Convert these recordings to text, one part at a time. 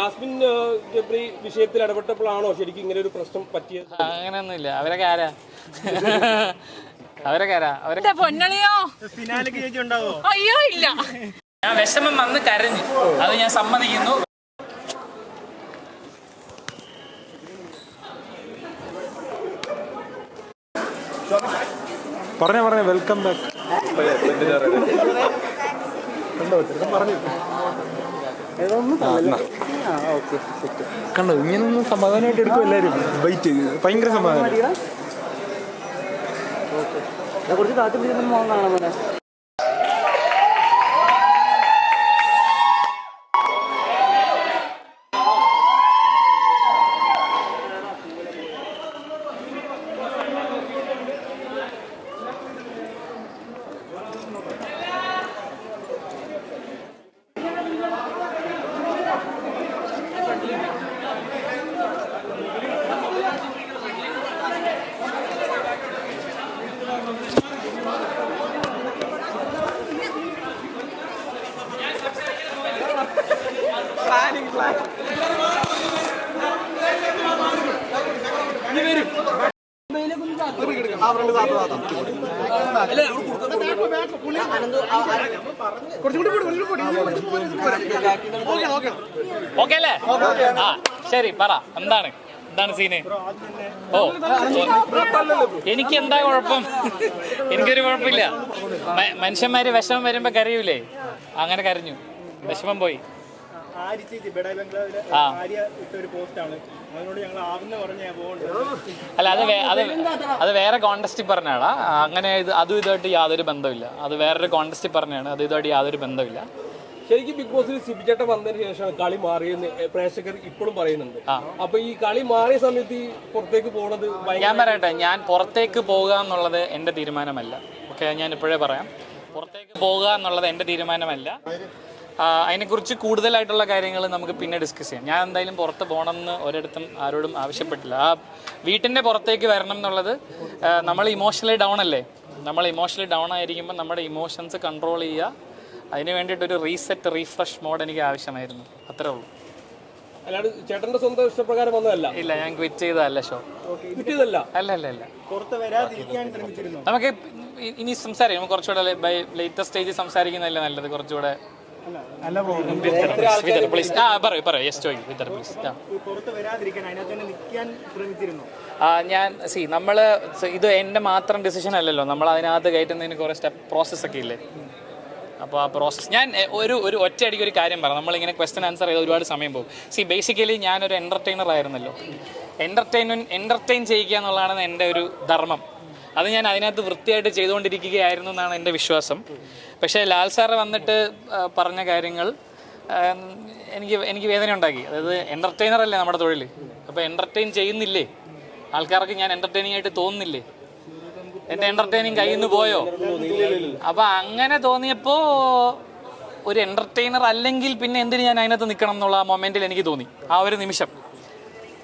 Jasmine Jabri വിഷയത്തിൽ ഇടപെട്ടപ്പോഴാണോ ശരിക്കും ഇങ്ങനെ ഒരു പ്രശ്നം പറ്റിയത്? അങ്ങനെയൊന്നുമില്ല. അവരൊക്കെ ആരാ? അവരൊക്കെ പൊന്നളിയോ ഫിനാലേക്ക് ചേച്ചി ഉണ്ടാവോ? അയ്യോ ഇല്ല. ഞാൻ വിഷമം വന്ന് കരഞ്ഞു, അത് ഞാൻ സമ്മതിക്കുന്നു. പറഞ്ഞ വെൽക്കം ബാക്ക്. കണ്ടോ, ഇങ്ങനൊന്നും സമാധാനമായിട്ട് എടുക്കും എല്ലാവരും. വെയിറ്റ് ഭയങ്കര സമാധാനം. കുറച്ച് കാറ്റ് പിടിച്ചൊന്നും കാണാൻ പോലെ. ഓക്കെ അല്ലേ? ആ ശരി, പറ. എന്താണ് സീന്? ഓ, എനിക്ക് എന്താ കുഴപ്പം? എനിക്കൊരു കുഴപ്പമില്ല. മനുഷ്യന്മാര് വിഷമം വരുമ്പോ കരയൂലേ? അങ്ങനെ കരഞ്ഞു, വിഷമം പോയി. അല്ല, അത് വേറെ കോണ്ടസ്റ്റിൽ പറഞ്ഞാടാ. അങ്ങനെ അതും ഇതുമായിട്ട് യാതൊരു ബന്ധമില്ല. അത് വേറൊരു കോണ്ടസ്റ്റിൽ പറഞ്ഞാണ്. അത് ഇതുമായിട്ട് യാതൊരു ബന്ധമില്ല. ശരിക്കും ബിഗ് ബോസിൽ സിബിചേട്ടൻ വന്നതിന് ശേഷമാണ് കളി മാറിയെന്ന് പ്രേക്ഷകർ ഇപ്പോഴും പറയുന്നുണ്ട്. അപ്പൊ ഈ കളി മാറിയ സമയത്ത് ഈ പുറത്തേക്ക് പോകുന്നത്, ഞാൻ പറയട്ടെ, ഞാൻ പുറത്തേക്ക് പോകുക എന്നുള്ളത് എൻ്റെ തീരുമാനമല്ല. ഓക്കെ, ഞാൻ ഇപ്പോഴേ പറയാം, പുറത്തേക്ക് പോകുക എന്നുള്ളത് എൻ്റെ തീരുമാനമല്ല. അതിനെക്കുറിച്ച് കൂടുതലായിട്ടുള്ള കാര്യങ്ങൾ നമുക്ക് പിന്നെ ഡിസ്കസ് ചെയ്യാം. ഞാൻ എന്തായാലും പുറത്ത് പോകണമെന്ന് ഒരിടത്തും ആരോടും ആവശ്യപ്പെട്ടില്ല. ആ വീട്ടിൻ്റെ പുറത്തേക്ക് വരണം എന്നുള്ളത്, നമ്മൾ ഇമോഷണലി ഡൗൺ അല്ലേ? നമ്മൾ ഇമോഷണലി ഡൗൺ ആയിരിക്കുമ്പോൾ നമ്മുടെ ഇമോഷൻസ് കൺട്രോൾ ചെയ്യുക. അതിന് വേണ്ടിയിട്ടൊരു റീഫ്രഷ് മോഡ് എനിക്ക് ആവശ്യമായിരുന്നു. അത്രേ ഉള്ളൂ. അല്ലാണ്ട് ചേട്ടന്റെ സ്വന്തം ഇഷ്ടപ്രകാരം വന്നതല്ല. ഇല്ല, ഞാൻ ക്വിറ്റ് ചെയ്തതല്ല ഷോ. അല്ല. നമുക്ക് ഇനി സംസാരിക്കാം. കുറച്ചുകൂടെ ലേറ്റസ്റ്റ് സ്റ്റേജിൽ സംസാരിക്കുന്നതല്ലേ നല്ലത്. കുറച്ചുകൂടെ ഇത് എൻ്റെ മാത്രം ഡിസിഷൻ അല്ലല്ലോ. നമ്മൾ അതിനകത്ത് കയറ്റുന്നതിന് കുറേ പ്രോസസ്സൊക്കെ ഇല്ലേ? അപ്പോൾ ആ പ്രോസസ്സ്, ഞാൻ ഒരു ഒറ്റയടിക്ക് ഒരു കാര്യം പറയാം. നമ്മളിങ്ങനെ ക്വസ്റ്റ്യൻ ആൻസർ ചെയ്ത് ഒരുപാട് സമയം പോകും. ബേസിക്കലി ഞാനൊരു എൻ്റർടൈനർ ആയിരുന്നല്ലോ. എൻ്റർടൈൻ ചെയ്യിക്കുക എന്നുള്ളതാണ് എൻ്റെ ഒരു ധർമ്മം. അത് ഞാൻ അതിനകത്ത് വൃത്തിയായിട്ട് ചെയ്തുകൊണ്ടിരിക്കുകയായിരുന്നു എന്നാണ് എൻ്റെ വിശ്വാസം. പക്ഷേ ലാൽ സാറ് വന്നിട്ട് പറഞ്ഞ കാര്യങ്ങൾ എനിക്ക് വേദന ഉണ്ടാക്കി. അതായത് എൻ്റർടൈനർ അല്ലേ നമ്മുടെ തൊഴിൽ. അപ്പോൾ എൻ്റർടൈൻ ചെയ്യുന്നില്ലേ? ആൾക്കാർക്ക് ഞാൻ എൻ്റർടൈനിങ് ആയിട്ട് തോന്നുന്നില്ലേ? എൻ്റെ എൻ്റർടൈനിങ് കയ്യിൽ നിന്ന് പോയോ? അപ്പോൾ അങ്ങനെ തോന്നിയപ്പോൾ ഒരു എൻ്റർടൈനർ അല്ലെങ്കിൽ പിന്നെ എന്തിന് ഞാൻ അതിനകത്ത് നിൽക്കണം എന്നുള്ള ആ മൊമെൻറ്റിൽ എനിക്ക് തോന്നി, ആ ഒരു നിമിഷം.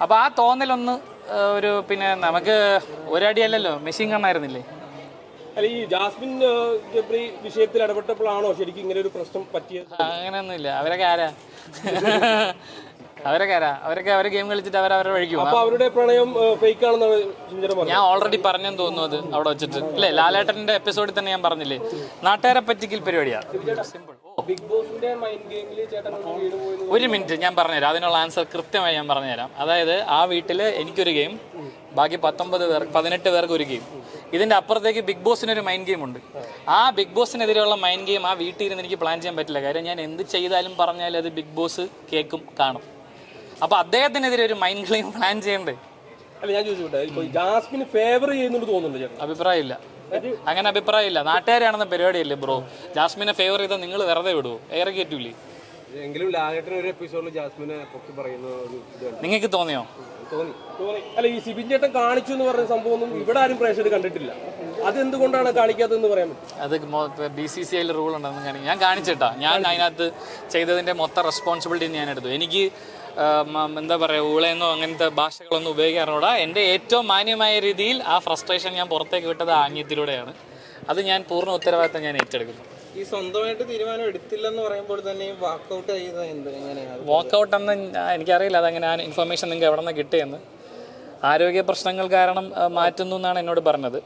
അപ്പോൾ ആ തോന്നലൊന്ന് പിന്നെ നമുക്ക് ഒരടിയല്ലല്ലോ, മെഷീൻ ഗണ്ണായിരുന്നില്ലേ? അല്ല, ഈ ജാസ്മിൻ ജബ്രി വിഷയത്തിൽ ഇടപെട്ടപ്പോഴാണോ ശരിക്കും ഇങ്ങനെ ഒരു പ്രശ്നം പറ്റിയത്? അങ്ങനെയൊന്നുമില്ല. അവരൊക്കെ ആരാ? അവരൊക്കെ അവർ ഗെയിം കളിച്ചിട്ട് അവരവരെ വഴിക്കും. അപ്പൊ അവരുടെ പ്രണയം ഫേക്ക് ആണെന്നാണ് ഞാൻ ഓൾറെഡി പറഞ്ഞെന്ന് തോന്നുന്നു. അത് അവിടെ വെച്ചിട്ട് അല്ലേ, ലാലേട്ടന്റെ എപ്പിസോഡിൽ തന്നെ ഞാൻ പറഞ്ഞില്ലേ, നാട്ടുകാരെ പറ്റിക്കൽ പരിപാടിയാണ്. സിമ്പിൾ. ഒരു മിനിറ്റ്, ഞാൻ പറഞ്ഞുതരാം. അതിനുള്ള ആൻസർ കൃത്യമായി ഞാൻ പറഞ്ഞുതരാം. അതായത് ആ വീട്ടിൽ എനിക്കൊരു ഗെയിം, ബാക്കി 18 പേർക്ക് ഒരു ഗെയിം. ഇതിൻ്റെ അപ്പുറത്തേക്ക് ബിഗ് ബോസിനൊരു മൈൻഡ് ഗെയിം ഉണ്ട്. ആ ബിഗ് ബോസിനെതിരെയുള്ള മൈൻഡ് ഗെയിം ആ വീട്ടിൽ ഇരുന്ന് എനിക്ക് പ്ലാൻ ചെയ്യാൻ പറ്റില്ല. കാര്യം ഞാൻ എന്ത് ചെയ്താലും പറഞ്ഞാലും അത് ബിഗ് ബോസ് കേൾക്കും, കാണും. അപ്പോൾ അദ്ദേഹത്തിനെതിരെ ഒരു മൈൻഡ് ഗെയിം പ്ലാൻ ചെയ്യണ്ടേ? അല്ല, ഞാൻ ചോദിച്ചോട്ടെ, ഇപ്പൊ ജാസ്മിന് ഫേവർ ചെയ്യുന്നുണ്ട് തോന്നുന്നുണ്ട്? അഭിപ്രായമില്ല, അങ്ങനെ അഭിപ്രായമില്ല. നാട്ടുകാരാണെന്ന പരിപാടിയല്ലേ ബ്രോ. ജാസ്മിനെ ഫേവർ ചെയ്താൽ നിങ്ങൾ വെറുതെ വിടുവോ? ഏറെ കയറ്റൂലേ? എങ്കിലും ലാലേട്ടൻ ഒരു എപ്പിസോഡിൽ ജാസ്മിനെ പൊക്കി പറയുന്ന നിങ്ങൾക്ക് തോന്നിയോ? തോന്നി. അല്ല, ഈ സിബിൻ ചേട്ടൻ കാണിച്ചു എന്ന് പറഞ്ഞ സംഭവം ഇവിടെ ആരും പ്രേക്ഷകർ കണ്ടിട്ടില്ല. അതെന്തുകൊണ്ടാണ് കാണിക്കാത്തതെന്ന് പറയാൻ പറ്റും? അത് BCCI റൂൾ ഉണ്ടെന്ന് ഞാൻ കാണിച്ചിട്ടാ. ഞാൻ അതിനകത്ത് ചെയ്തതിൻ്റെ മൊത്തം റെസ്പോൺസിബിലിറ്റി ഞാൻ എടുത്തു. എനിക്ക് എന്താ പറയുക, ഊളയെന്നോ അങ്ങനത്തെ ഭാഷകളൊന്നും ഉപയോഗിക്കാറുകൂടാ. എൻ്റെ ഏറ്റവും മാന്യമായ രീതിയിൽ ആ ഫ്രസ്ട്രേഷൻ ഞാൻ പുറത്തേക്ക് വിട്ടത് ആംഗ്യത്തിലൂടെയാണ്. അത് ഞാൻ പൂർണ്ണ ഉത്തരവാദിത്തം ഞാൻ ഏറ്റെടുക്കുന്നു. ഈ സ്വന്തമായിട്ട് തീരുമാനം എടുത്തില്ലെന്ന് പറയുമ്പോൾ തന്നെ വാക്കൗട്ട് ചെയ്ത എങ്ങനെയാണ്? വാക്കൗട്ട് എന്ന് എനിക്കറിയില്ല, അതങ്ങനെ ആ ഇൻഫർമേഷൻ നിങ്ങൾക്ക് എവിടെ നിന്ന് കിട്ടിയെന്ന്. ആരോഗ്യ പ്രശ്നങ്ങൾ കാരണം മാറ്റുന്നു എന്നാണ് എന്നോട് പറഞ്ഞത്.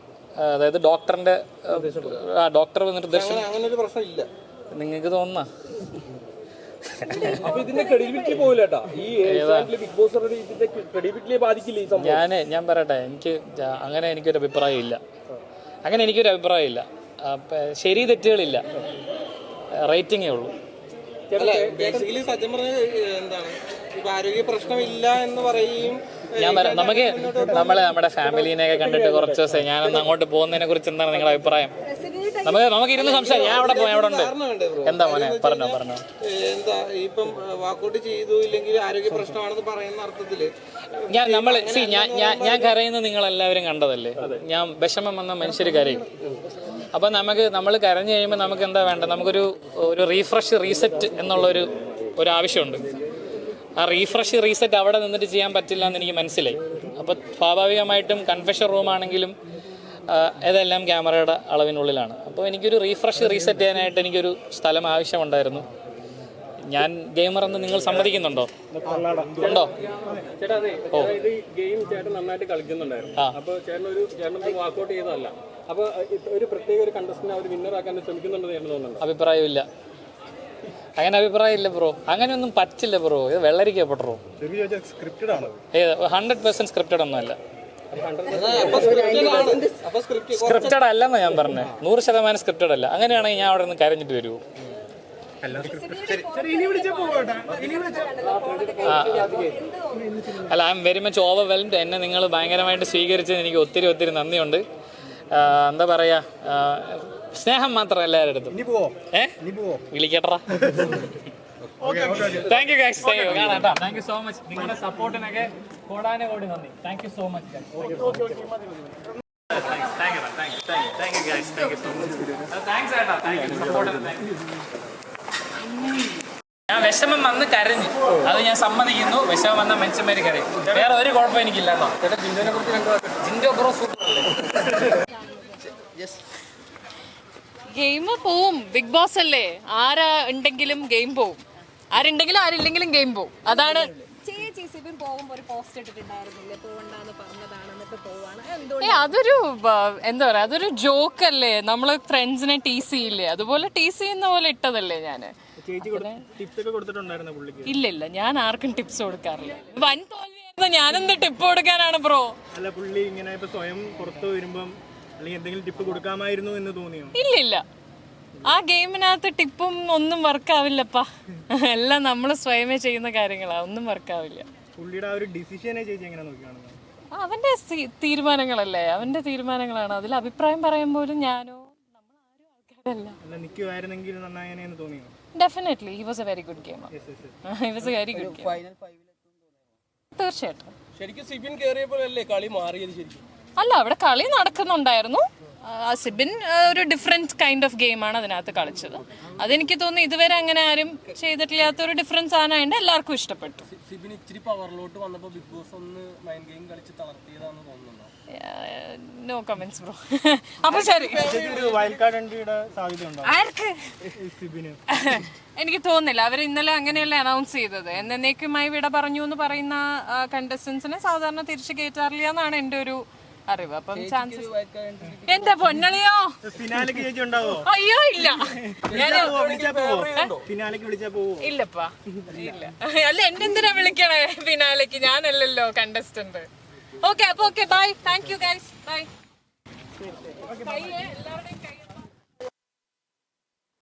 അതായത് ഡോക്ടറിൻ്റെ ഡോക്ടർ നിർദ്ദേശം. അങ്ങനെ ഒരു പ്രശ്നം ഇല്ല നിങ്ങൾക്ക് തോന്നുന്ന അപ്പൊ ഇതിന്റെ ക്രെഡിബിലിറ്റി പോകില്ലേട്ടാ, ഈ ബിഗ് ബോസ് ഇതിന്റെ ക്രെഡിബിലിറ്റിയെ ബാധിക്കില്ല ഈ സംഭവം? ഞാൻ പറയട്ടെ, എനിക്കൊരു അഭിപ്രായമില്ല. ശരി തെറ്റുകളില്ല, റേറ്റിംഗേ ഉള്ളൂ. ബേസിക്കലി സത്യം പറഞ്ഞ എന്താണ് ഇപ്പൊ ആരോഗ്യ പ്രശ്നമില്ല എന്ന് പറയുകയും നമ്മുടെ ഫാമിലിനെയൊക്കെ കണ്ടിട്ട് കുറച്ച് ദിവസം ഞാനൊന്ന് അങ്ങോട്ട് പോകുന്നതിനെ കുറിച്ച് എന്താണ് നിങ്ങളുടെ അഭിപ്രായം? നമുക്ക് ഇരുന്ന് സംസാരിക്കാം. ഞാൻ അവിടെ ഉണ്ട്. എന്താ മോനെ, പറഞ്ഞോ. എന്താ ഇപ്പം വാക്കൗട്ട് ചെയ്തു ഇല്ലെങ്കിൽ ആരോഗ്യ പ്രശ്നമാണെന്ന് പറയുന്ന അർത്ഥത്തില് ഞാൻ കരയുന്നത് നിങ്ങളെല്ലാവരും കണ്ടതല്ലേ. ഞാൻ വിഷമം വന്ന മനുഷ്യർ കരയും. അപ്പൊ നമ്മൾ കരഞ്ഞു കഴിയുമ്പോൾ നമുക്ക് എന്താ വേണ്ട, നമുക്കൊരു റീഫ്രഷ് റീസെറ്റ് എന്നുള്ളൊരു ആവശ്യമുണ്ട്. ആ റീസെറ്റ് അവിടെ നിന്നിട്ട് ചെയ്യാൻ പറ്റില്ല എന്ന് എനിക്ക് മനസ്സിലായി. അപ്പോൾ സ്വാഭാവികമായിട്ടും കൺഫെഷൻ റൂമാണെങ്കിലും ഇതെല്ലാം ക്യാമറയുടെ അളവിനുള്ളിലാണ്. അപ്പോൾ എനിക്കൊരു റീസെറ്റ് ചെയ്യാനായിട്ട് എനിക്കൊരു സ്ഥലം ആവശ്യമുണ്ടായിരുന്നു. ഞാൻ ഗെയിമർ എന്ന് നിങ്ങൾ സമ്മതിക്കുന്നുണ്ടോ? ഉണ്ടോ? ചേട്ടാ അതെ, ഇത് ഗെയിം ചേട്ടൻ നന്നായിട്ട് കളിക്കുന്നുണ്ടായിരുന്നു. അപ്പൊ ചേട്ടൻ വാക്കൗട്ട് ചെയ്തതല്ല. അപ്പൊ ഒരു പ്രത്യേക ഒരു കണ്ടസ്റ്റന്റ് അവർ വിന്നർ ആക്കാൻ ശ്രമിക്കുന്നുണ്ടെന്ന് ചേട്ടൻ തോന്നുന്നുണ്ടോ? അഭിപ്രായമില്ല. അങ്ങനെ അഭിപ്രായമില്ല ബ്രോ. അങ്ങനെയൊന്നും പറ്റില്ല ബ്രോ. ഇത് വെള്ളരിക്കപ്പെട്ടോ. 100% സ്ക്രിപ്റ്റഡ് ഒന്നുമല്ല. സ്ക്രിപ്റ്റഡ് അല്ലെന്നാ ഞാൻ പറഞ്ഞത്. 100% സ്ക്രിപ്റ്റഡ് അല്ല. അങ്ങനെയാണെങ്കിൽ ഞാൻ അവിടെ നിന്ന് കരഞ്ഞിട്ട് വരുമോ? അല്ല, I am very much overwhelmed. എന്നെ നിങ്ങൾ ഭയങ്കരമായിട്ട് സ്വീകരിച്ചതിന് എനിക്ക് ഒത്തിരി നന്ദിയുണ്ട്. എന്താ പറയാ, സ്നേഹം മാത്രം എല്ലാവരുടെ അടുത്തും. വിളിക്കട്ടാ. Thank you guys. Thank you so much. നിങ്ങളുടെ സപ്പോർട്ടിനൊക്കെ കോടാനുകോടി നന്ദി. Thank you so much. ഞാൻ വിഷമം വന്ന് കരഞ്ഞു, അത് ഞാൻ സമ്മതിക്കുന്നു. വിഷമം വന്ന മനുഷ്യന്മാര് കരയും. വേറെ ഒരു കുഴപ്പം എനിക്കില്ല കേട്ടോ. Jinto bro super. ഗെയിം പോവും. ബിഗ് ബോസ് അല്ലേ, ആരാ ഉണ്ടെങ്കിലും ഗെയിം പോവും. ആരുണ്ടെങ്കിലും ആരില്ലെങ്കിലും ഗെയിം പോവും. അതാണ്. അതൊരു എന്താ പറയാ, അതൊരു ജോക്ക് അല്ലേ. നമ്മള് ഫ്രണ്ട്സിനെ ടീസ് ചെയ്യില്ലേ, അതുപോലെ ടീസ് ചെയ്യുന്ന പോലെ ഇട്ടതല്ലേ ഞാന്. ഇല്ല, ഞാൻ ആർക്കും ടിപ്സ് കൊടുക്കാറില്ല. വൻ തോൽവിയായിരുന്നു, ഞാനെന്ത് ടിപ്പ് കൊടുക്കാനാണ് ബ്രോ? അല്ല, പുള്ളി ഇങ്ങനെ ഇപ്പൊ സ്വയം പുറത്തു വരുമ്പം അല്ലെങ്കിൽ എന്തെങ്കിലും ടിപ്പ് കൊടുക്കാമായിരുന്നു എന്ന് തോന്നിയോ? ഇല്ല, ആ ഗെയിമിനകത്ത് ടിപ്പും ഒന്നും വർക്കാവില്ലപ്പാ. എല്ലാം നമ്മൾ സ്വയമേ ചെയ്യുന്ന കാര്യങ്ങളാ, ഒന്നും വർക്കാവില്ല. പുള്ളിയുടെ ആ ഒരു ഡിസിഷനെ ചേച്ചി എങ്ങനെ നോക്കിയാണ്? അവന്റെ തീരുമാനങ്ങളല്ലേ, അവന്റെ തീരുമാനങ്ങളാണ്. അതിൽ അഭിപ്രായം പറയാൻ പോലും ഞാനോ നമ്മളാരും ആൾക്കാരല്ല. നിൽക്കുമായിരുന്നെങ്കിൽ നന്നായെന്ന് തോന്നിയോ? Definitely he was a very good gamer. He was a very good gamer. തീർച്ചയായിട്ടും. ശരിക്കും സിബിൻ കയറിയപ്പോഴല്ലേ കളി മാറിയത് ശരിക്കും? അല്ല, അവിടെ കളി നടക്കുന്നുണ്ടായിരുന്നു. സിബിൻ ഒരു ഡിഫറെന്റ് കൈൻഡ് ഓഫ് ഗെയിമാണ് അതിനകത്ത് കളിച്ചത്. അതെനിക്ക് തോന്നുന്നു ഇതുവരെ അങ്ങനെ ആരും ചെയ്തിട്ടില്ലാത്ത ഒരു ഡിഫറൻസ് സാധനമായിട്ട് എല്ലാവർക്കും ഇഷ്ടപ്പെട്ടു. സിബിൻ ഇച്ചിരി പവറിലോട്ട് വന്നപ്പോൾ ബിഗ് ബോസ് ഒന്ന് മൈൻഡ് ഗെയിം കളിച്ച് തളർത്തിയതാണെന്ന് തോന്നുന്നുണ്ടോ? No comments bro. അപ്പൊ ശരി. എനിക്ക് തോന്നുന്നില്ല. അവർ ഇന്നലെ അങ്ങനെയല്ലേ അനൗൺസ് ചെയ്തത്. എന്നേക്കുമായി വിട പറഞ്ഞു എന്ന് പറയുന്ന കണ്ടസ്റ്റൻസിനെ സാധാരണ തിരിച്ചു കയറ്റാറില്ല എന്നാണ് എന്റെ ഒരു അറിവ്. അപ്പം ചാൻസസ് എന്റെ പൊന്നളിയോ. അയ്യോ ഇല്ല, ഇല്ലപ്പാ, ഇല്ല. അല്ല, എന്നെ എന്തിനാ വിളിക്കണേ ഫിനാലേക്ക്? ഞാനല്ലല്ലോ കണ്ടസ്റ്റന്റ്. ഓക്കെ, അപ്പൊ okay, bye. Thank you guys, bye. എല്ലാവരുടെയും